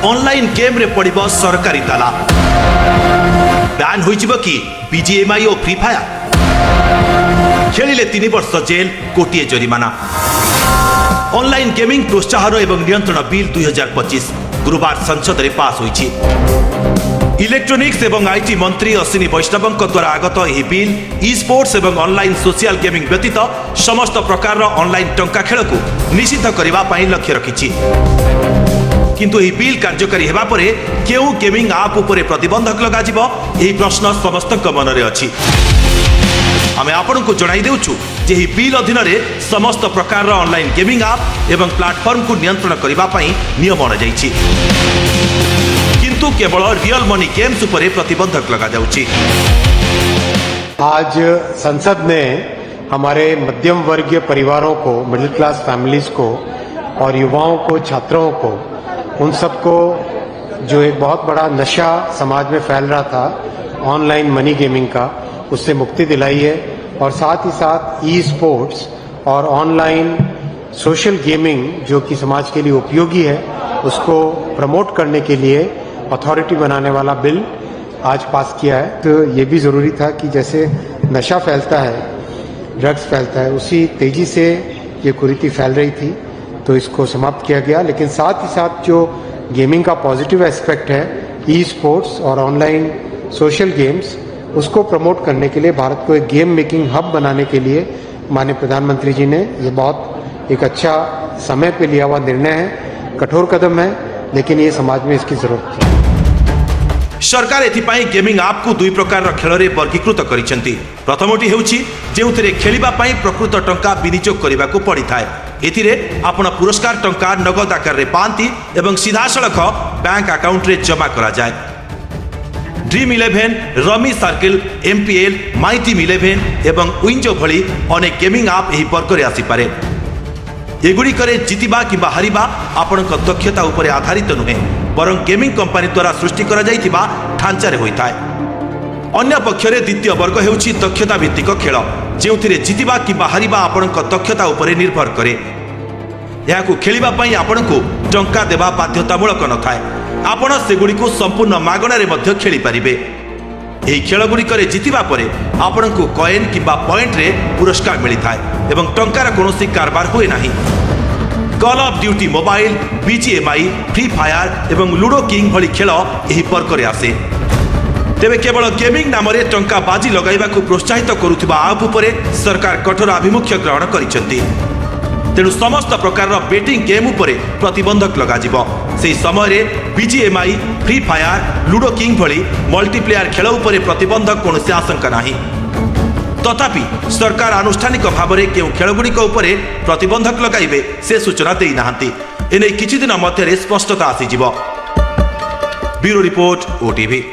Online game रे पड़िबो सरकारी ताला। बैन होइजिबो कि बीजीएमआई और फ्री फायर। खेलिले 3 वर्ष जेल, कोटिए जरिमाना। ऑनलाइन गेमिंग प्रोत्साहन एवं नियंत्रण बिल 2025 गुरुवार संसद में पास होइछि। इलेक्ट्रोनिक्स एवं आईटी मंत्री अश्विनी वैष्णव द्वारा आगत यह बिल ई स्पोर्ट्स एवं ऑनलाइन सोशल गेमिंग व्यतीत समस्त प्रकार ऑनलाइन टंका खेल को निषिद्ध करने लक्ष्य रखिछि। किंतु यह बिल कार्यकारी हेबा परे केउ गेमिंग आप उपरे प्रतिबंधक लगाजिबो यही प्रश्न समस्त मन में अछि। आमे आपन को जणाई देउछु जे ही बिल अधीन रे समस्त प्रकार ऑनलाइन गेमिंग आप एवं प्लेटफॉर्म को नियंत्रण करबा पई नियम अना जाईछि, किंतु केवल रियल मनी गेम्स उपरे प्रतिबंधक लगा जाउछि। आज संसद ने हमारे मध्यम वर्गीय परिवारों को, मिडिल क्लास फैमिलीज को और युवाओं को, छात्रों को, उन सबको जो एक बहुत बड़ा नशा समाज में फैल रहा था ऑनलाइन मनी गेमिंग का, उससे मुक्ति दिलाई है। और साथ ही साथ ई स्पोर्ट्स और ऑनलाइन सोशल गेमिंग जो कि समाज के लिए उपयोगी है उसको प्रमोट करने के लिए अथॉरिटी बनाने वाला बिल आज पास किया है। तो ये भी ज़रूरी था कि जैसे नशा फैलता है, ड्रग्स फैलता है, उसी तेज़ी से ये कुरीति फैल रही थी, तो इसको समाप्त किया गया। लेकिन साथ ही साथ जो गेमिंग का पॉजिटिव एस्पेक्ट है, ई स्पोर्ट्स और ऑनलाइन सोशल गेम्स, उसको प्रमोट करने के लिए भारत को एक गेम मेकिंग हब बनाने के लिए माननीय प्रधानमंत्री जी ने ये बहुत एक अच्छा समय पे लिया हुआ निर्णय है। कठोर कदम है, लेकिन ये समाज में इसकी जरूरत है। सरकार एथिपाई गेमिंग आप को दुई प्रकार खेल रे वर्गीकृत करिसेंती। प्रथमटी हेउछि जेउथिरे खेलिबा पई प्रकृत टंका विनियोग करबा को पड़ी थाए। एथिरे आपण पुरस्कार टंका नगद आकार रे पांती एवं सीधा सड़क बैंक अकाउंट रे जमा करा जाय। Dream 11, rummy circle, MPL, my team 11 एवं विंजो भली अनेक गेमिंग आप यही वर्ग में आसीपे। एगुड़िकरे जितिबा किंबा हारिबा आपणक दक्षता उपरे आधारित नुहे, बरं गेमिंग कंपनी द्वारा सृष्टि करा जाइतिबा ढांचारे होइताय। अन्य पक्षरे द्वितीय वर्ग हेउछि दक्षता भित्तिक खेल, जेउथिरे जितिबा किंबा हारिबा आपणक दक्षता उपरे निर्भर करे। याकु खेलिबा पई आपणकु टंका देबा बाध्यतामूलक नथाय। आपण सेगुड़िको संपूर्ण मागणारे मध्य खेली पारिबे। एही खेलगुड़िकरे जितिबा परे आपणकु कॉइन किंबा पॉइंट रे पुरस्कार मिलिथाय एवं टंकार कोनोसी कारबार हुए नाही। Call of duty mobile, BGMI, free fire एवं लूडो किंग भली खेल एही वर्ग रे आसे। तेबे केवल गेमिंग नाम रे टंका बाजी लगाइबा को प्रोत्साहित करुथिबा आप उपरे सरकार कठोर आभिमुख्य ग्रहण करिसेंती। तेणु समस्त प्रकार बेटिंग गेम उपरे प्रतिबंधक लगाजिबो। से समय रे BGMI, free fire, ludo king भली मल्टीप्लेयर खेल उपरे प्रतिबंधक कोनोसी आशंका नाही। तथापि सरकार आनुष्ठानिक भाव में केउ खेलगुड़िक उपरे प्रतिबंधक लगाइबे से सूचना देई नाहंती। एने किछि दिन मध्य स्पष्टता आसीजिबो। Bureau report, OTV.